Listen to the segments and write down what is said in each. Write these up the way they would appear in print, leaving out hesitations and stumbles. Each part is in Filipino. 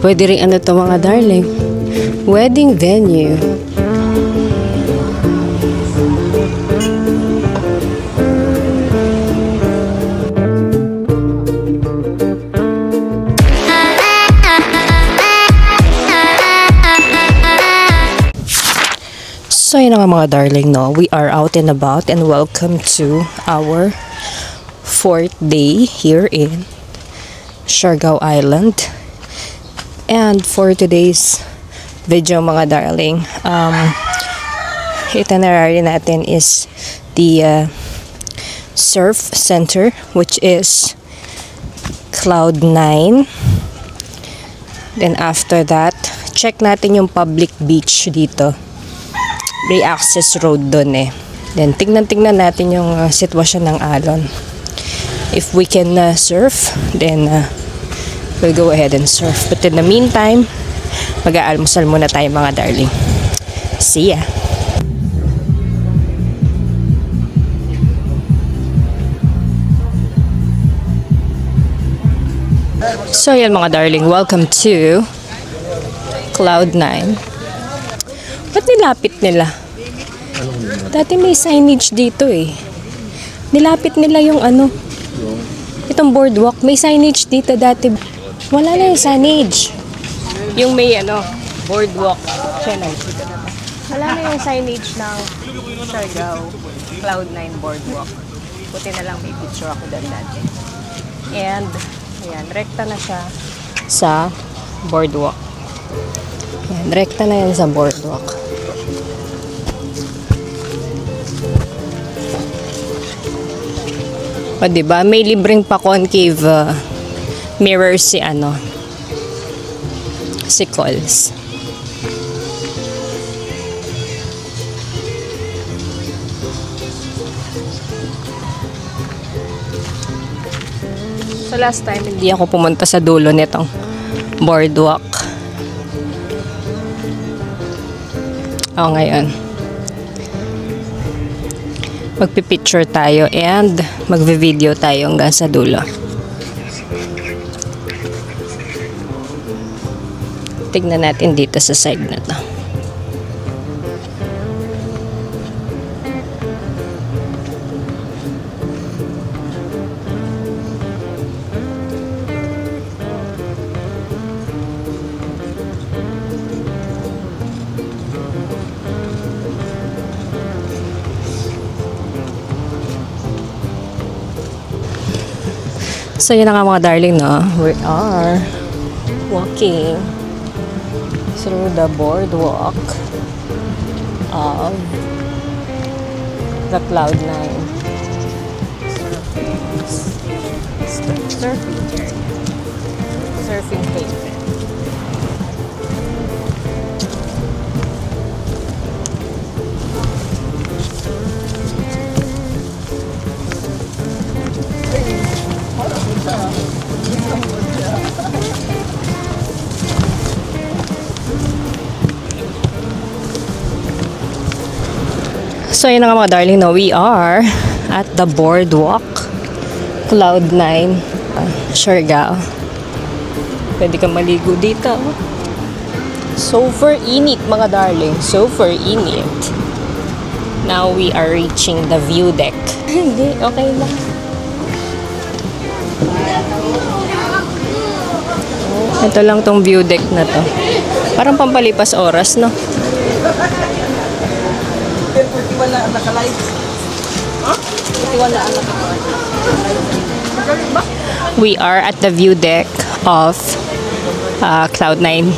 Pwede rin ano to mga darling, wedding venue. So yun nga mga darling, no, we are out and about and welcome to our 4th day here in Siargao Island. And for today's video mga darling, itinerary natin is the surf center, which is Cloud9. Then after that, check natin yung public beach dito. May access road dun eh. Then tignan natin yung sitwasyon ng alon. If we can surf, then we'll go ahead and surf. But in the meantime, mag-aalmusal muna tayo mga darling. See ya! So yan mga darling, welcome to Cloud9. Ba't nilapit nila? Dati may signage dito eh. Nilapit nila yung ano, itong boardwalk. May signage dito dati. Wala na yung signage. Yung may ano, boardwalk. Wala na yung signage ng Siargao Cloud9 boardwalk. Buti na lang may picture ako doon dati. And, ayan, rekta na siya sa boardwalk. Ayan, rekta na yan sa boardwalk. O diba, may libreng pa concave mirror si ano, si Coles. So last time hindi ako pumunta sa dulo nitong boardwalk. O ngayon, magpipicture tayo and magvi-video tayo hanggang sa dulo. Tignan natin dito sa side na to. So yun na nga mga darling, no? We are walking through the boardwalk of the Cloud9 surfing area. Surfing haven. So yun na nga mga darling, no, we are at the boardwalk Cloud9 Siargao. Pwede kang maligo dito. Super init mga darling, super init. Now we are reaching the view deck. Hindi, okay lang. Ito lang tong view deck na to. Parang pampalipas oras, no? We are at the view deck of Cloud9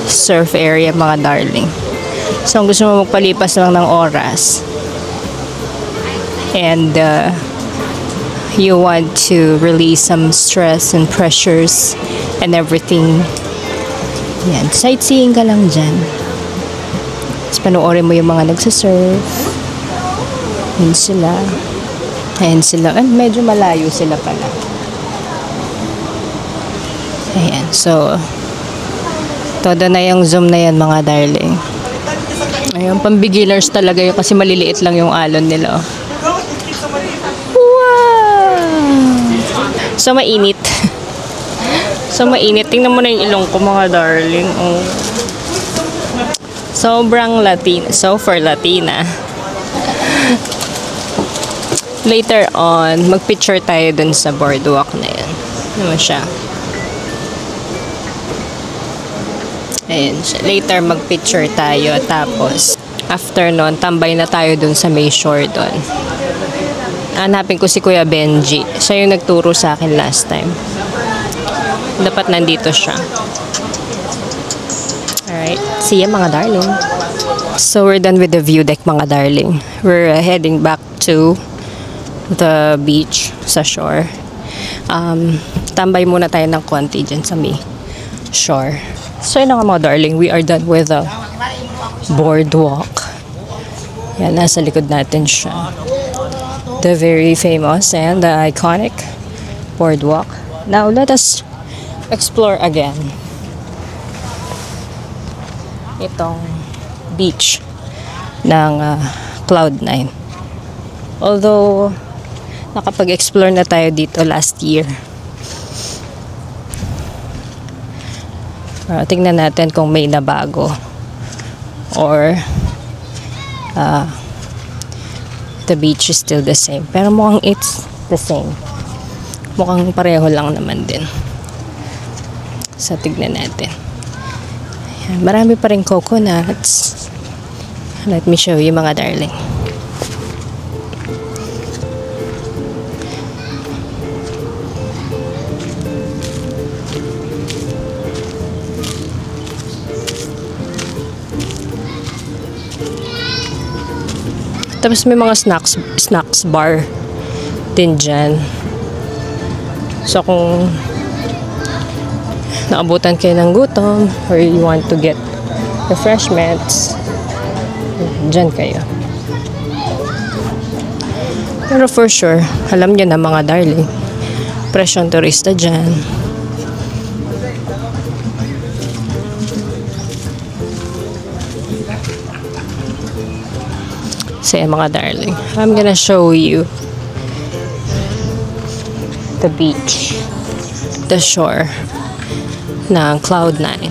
surf area mga darling. So kung gusto mo magpalipas lang ng oras and you want to release some stress and pressures and everything, yan, sightseeing ka lang dyan. Tapos panoorin mo yung mga nagsasurf. Yun sila. Ayan sila. Medyo malayo sila pala. Ayan. So, todo na yung zoom na yan mga darling. Ayan, pang beginners talaga yun kasi maliliit lang yung alon nila. Wow! So, mainit. So, mainit. Tingnan mo na yung ilong ko, mga darling. Oh. Sobrang Latina. So, for Latina. Later on, mag-picture tayo dun sa boardwalk na yan. Ano siya? Ayan siya. Later, mag-picture tayo. Tapos, after nun, tambay na tayo dun sa may shore dun. Hanapin ko si Kuya Benji. Siya yung nagturo sa akin last time. Dapat nandito siya. Alright. See ya, mga darling. So, we're done with the view deck, mga darling. We're heading back to the beach sa shore. Tambay muna tayo ng konti dyan sa may shore. So, yun nga, mga darling. We are done with the boardwalk. Yan, nasa likod natin siya. The very famous and the iconic boardwalk. Now, let us explore again itong beach ng Cloud9. Although, nakapag-explore na tayo dito last year. Tingnan natin kung may nabago or the beach is still the same. Pero mukhang it's the same. Mukhang pareho lang naman din. So, tignan natin. Ayan, marami pa rin coconuts. Let me show you, mga darling. Tapos may mga snacks bar din dyan. So kung naabutan kayo ng gutom or you want to get refreshments, dyan kayo. Pero for sure, alam nyo na, mga darling, presyong turista dyan. So, mga darling, I'm gonna show you the beach, the shore ng Cloud9.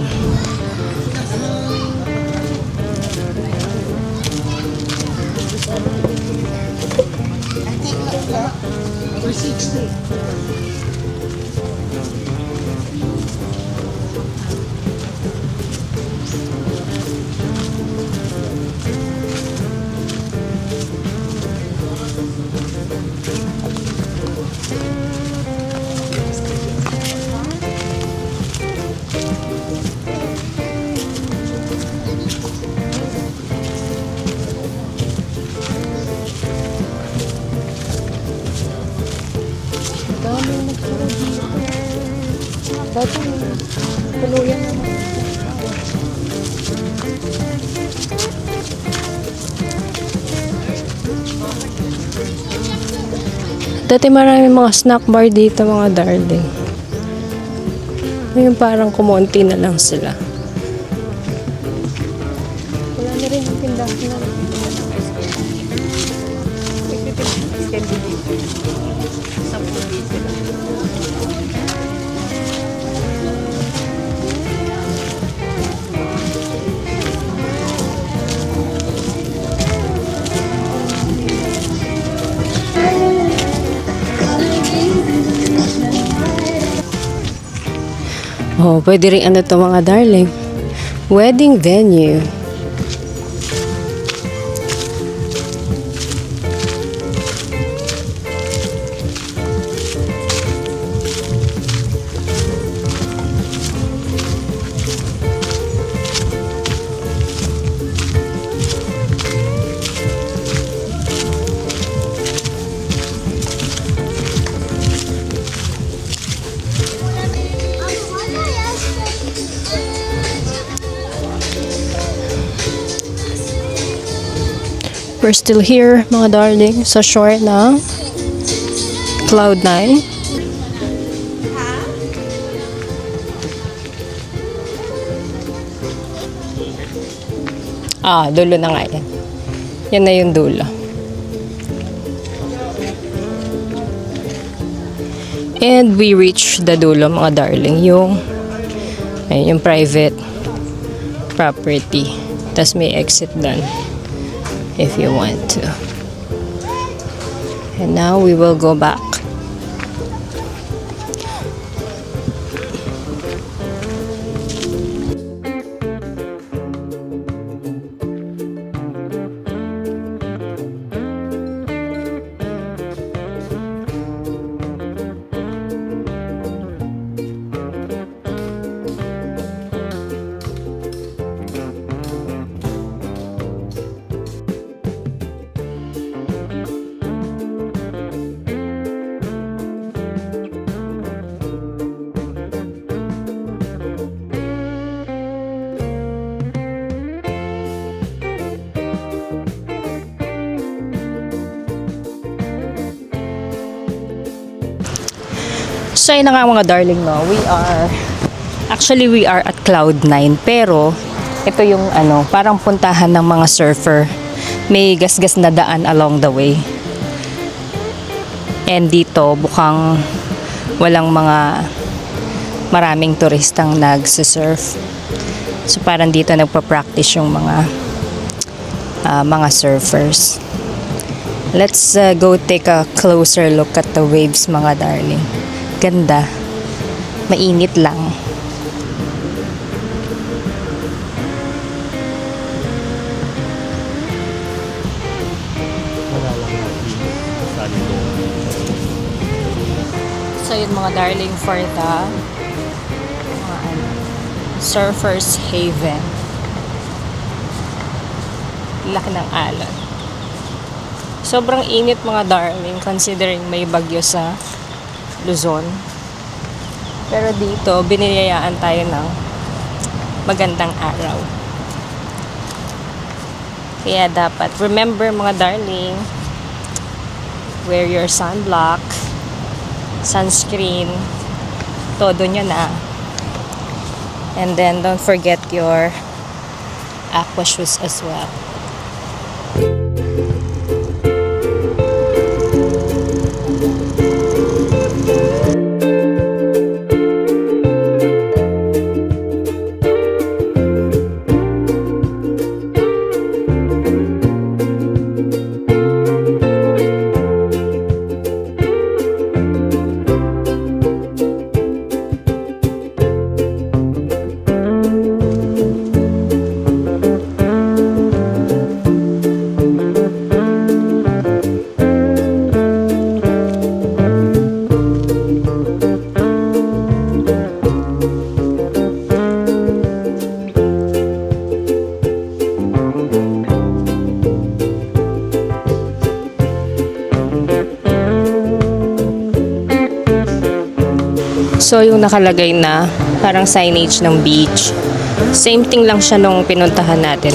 Dati, tuluyan naman. Dati marami mga snack bar dito, mga darling. Ngayon parang kumonti na lang sila. Wala na rin yung tindahan na rin. Oh, pwede rin ano to, mga darling. Wedding venue. We're still here, mga darling, sa shore ng Cloud9. Dulo na nga yan. Yan na yung dulo. And we reach the dulo mga darling, yung private property. Tas may exit dun if you want to. And now we will go back. So yun na nga mga darling, no, we are at Cloud9, pero ito yung parang puntahan ng mga surfer. May gasgas na daan along the way, and dito bukang walang maraming turistang nagsusurf. So parang dito nagpa-practice yung mga surfers. Let's go take a closer look at the waves mga darling. Ganda. Mainit lang. So yun mga darling, for the surfers haven. Laki ng alon. Sobrang init mga darling considering may bagyo sa Luzon. Pero dito, biniyayaan tayo ng magandang araw. Kaya dapat, remember mga darling, wear your sunblock, sunscreen, todo nyo na. And then, don't forget your aqua shoes as well. So, yung nakalagay na parang signage ng beach, same thing lang siya nung pinuntahan natin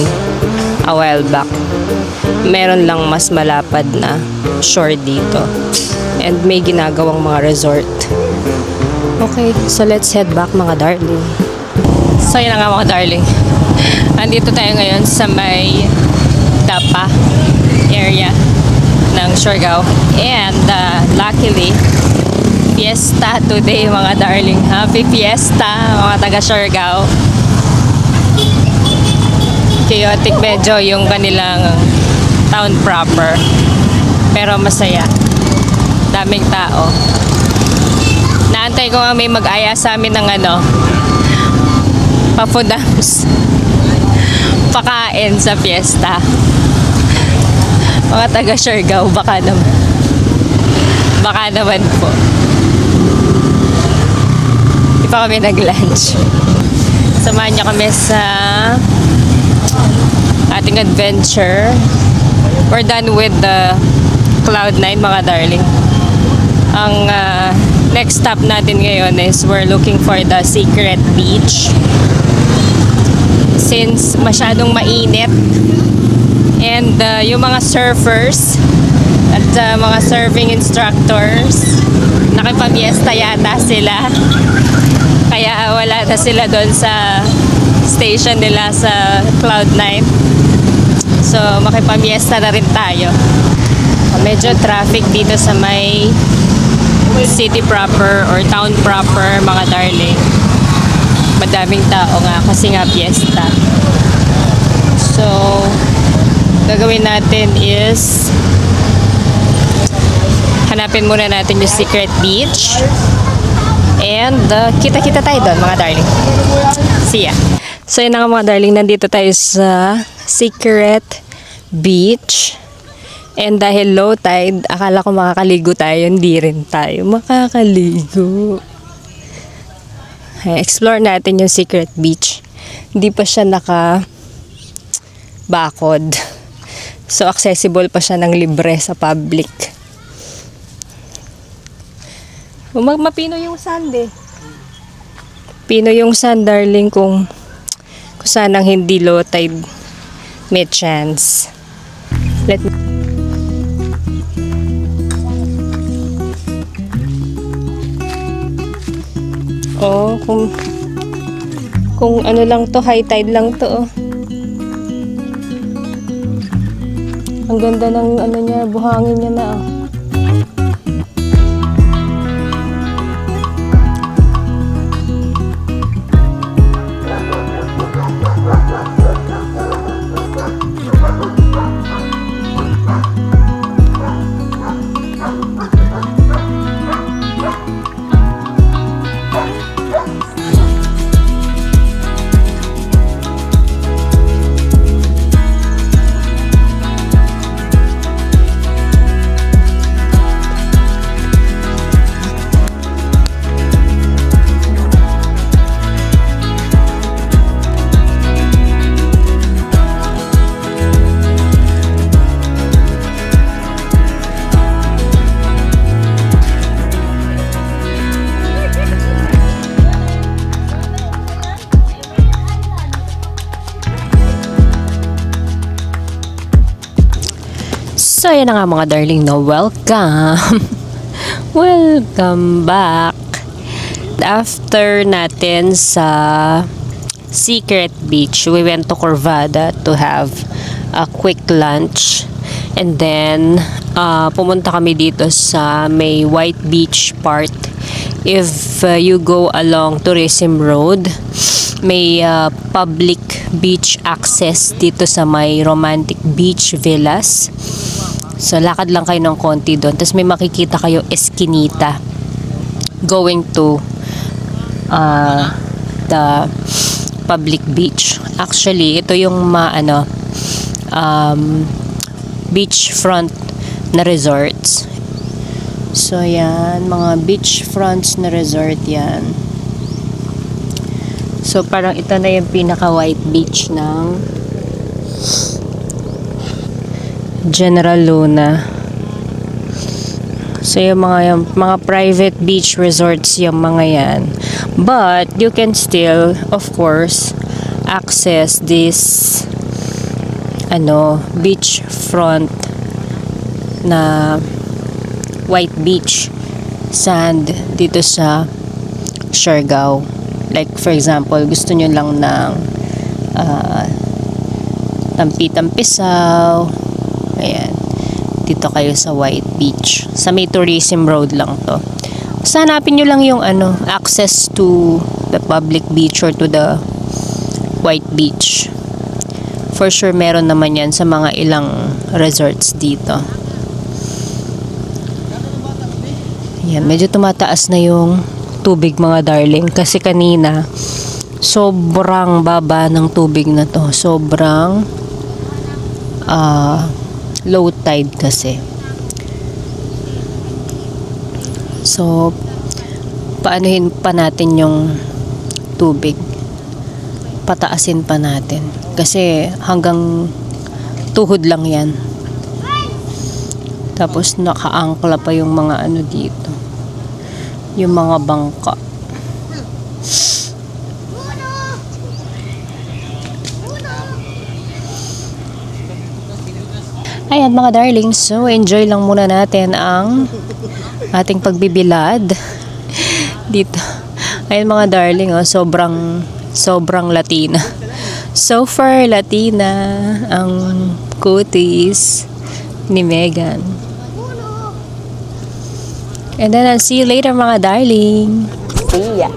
a while back. Meron lang mas malapad na shore dito. And may ginagawang mga resort. Okay, so let's head back mga darling. So, yun na nga mga darling. Andito tayo ngayon sa may Dapa area ng Siargao. And luckily, fiesta today mga darling. Happy fiesta mga taga Siargao. Chaotic medyo yung kanilang town proper, pero masaya, daming tao. Naantay ko nga may mag-aya sa amin ng papudams, pakain sa fiesta. Mga taga Siargao, baka naman po. Di pa kami nag-lunch. Samahan niyo kami sa ating adventure. We're done with the Cloud9 mga darling. Ang next stop natin ngayon is we're looking for the secret beach. Since masyadong mainit, and yung mga surfers at mga surfing instructors, nakipamiesta yata sila. Kaya wala na sila doon sa station nila sa Cloud9. So, makipamiesta na rin tayo. Medyo traffic dito sa may city proper or town proper, mga darling. Madaming tao nga kasi nga fiesta. So, gagawin natin is hanapin muna natin yung secret beach. And kita-kita tayo doon, mga darling. See ya. So, yun na nga, mga darling. Nandito tayo sa secret beach. And dahil low tide, akala ko makakaligo tayo. Hindi rin tayo makakaligo. Explore natin yung secret beach. Hindi pa siya naka-bakod. So, accessible pa siya ng libre sa public. Mapino yung sand eh. Pino yung sand, darling, kung sanang hindi low tide may chance. Oh, kung ano lang to, high tide lang to, oh. Ang ganda ng ano niya, buhangin niya na, oh. So, yan na nga, mga darling, no? Welcome! Welcome back! After natin sa secret beach, we went to Corvada to have a quick lunch. And then, pumunta kami dito sa may White Beach part. If you go along Tourism Road, may public beach access dito sa may Romantic Beach Villas. So, lakad lang kayo ng konti doon. Tapos may makikita kayo eskinita going to the public beach. Actually, ito yung beachfront na resorts. So, yan. Mga beachfronts na resort yan. So, parang ito na yung pinaka-white beach ng General Luna. So, yung mga private beach resorts yung mga yan. But, you can still, of course, access this beachfront na white beach sand dito sa Siargao. Like, for example, gusto nyo lang ng Tampi-Tampisaw. Ayan. Dito kayo sa White Beach. Sa may Tourism Road lang to. Basta hanapin nyo lang yung access to the public beach or to the White Beach. For sure, meron naman yan sa mga ilang resorts dito. Ayan. Medyo tumataas na yung tubig, mga darling. Kasi kanina, sobrang baba ng tubig na to. Sobrang low tide kasi. So, paanuhin pa natin yung tubig. Pataasin pa natin. Kasi hanggang tuhod lang yan. Tapos nakaangkla pa yung mga dito. Yung mga bangka. Ayan, mga darling, so enjoy lang muna natin ang ating pagbibilad dito. Ayan, mga darling, sobrang Latina. So far, Latina ang kutis ni Megan. And then I'll see you later mga darling. See ya.